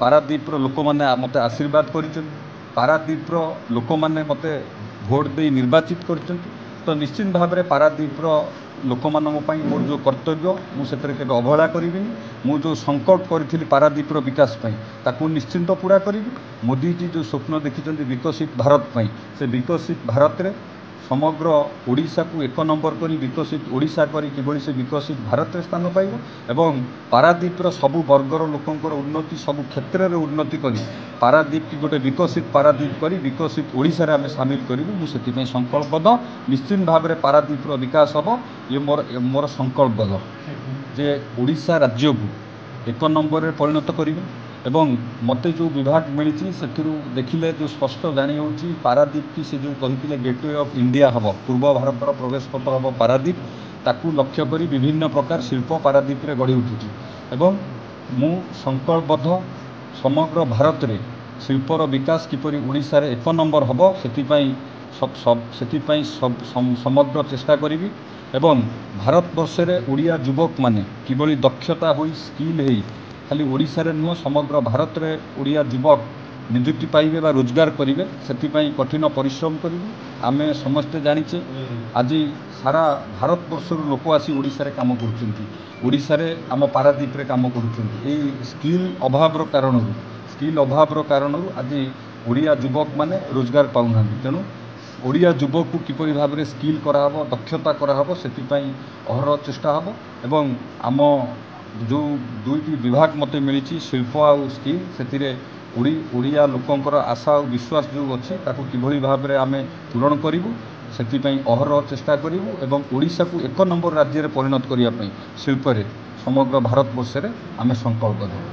पारादीपर लोक मैंने मत आशीर्वाद कर पारादीपर लोक मैंने मत भोट दे निर्वाचित कर तो निश्चित भाव में पारादीपर लोक मानी मोर जो कर्तव्य मुझे केवे अवहेला करी जो संकल्प करी पारादीपर विकास ताकू निश्चिंत पूरा करी मोदीजी जो स्वप्न देखी विकसित भारत से विकसित भारत में समग्र ओडिशा को एक नंबर कर विकसित ओडिशा करी किभली से विकसित भारत में स्थान पाइब एवं पारादीपर सबु वर्गर लोकंकर उन्नति सबु क्षेत्र में उन्नति करी पारादीप की गोटे विकसित पारादीप करी विकसित ओडिशा रे आमे शामिल करूँ मुझे संकल्पबद्ध निश्चित भाव में पारादीपर विकास हम ये मोर संकल्पबद्ध जे ओडिशा राज्य को एक नंबर में परिणत करी एवं मत जो विभाग मिली से देखिले जो स्पष्ट जानी हो पारादीप की से जो कहते गेटवे ऑफ इंडिया हम पूर्व भारत प्रवेश पथ हम पारादीप ताकू लक्ष्य करी विभिन्न प्रकार शिल्प पारादीप रे गढ़ी उठुची एवं मु संकल्पबद्ध समग्र भारत रे शिल्पर विकास किपरि ओडिशा रे एक नंबर हम से समग्र चेष्टा करी एवं भारत वर्ष रे ओडिया युवक माने किभली दक्षता होई स्किल है खाली ओडिशा रे नुह समग्र भारत रे ओडिया युवक नियुक्ति पाइबे बा रोजगार करेंगे से कठिन परिश्रम करूँ आमे समस्ते जानीचे आज सारा भारत वर्ष लोक आसी ओडिशा रे काम कर आम पारादीप रे काम कर स्किल अभाव कारण आज ओडिया युवक माने रोजगार पाऊना तेणु ओडिया युवक को किपरि भाव में स्किल कराहब दक्षता कराहब से अहर चेष्टा हम एवं आम जो दुईटी विभाग मत मिली शिल्प आउ स्किल से ओडिया लोकंकर आशा और विश्वास जो अच्छी ताकू किभली भाव में आमे पूरण करूँ से अहर चेष्टा करूँ एवं ओडिशा को एक नंबर राज्य में परिणत करने शिल्प समग्र भारत वर्ष में आमे संकल्प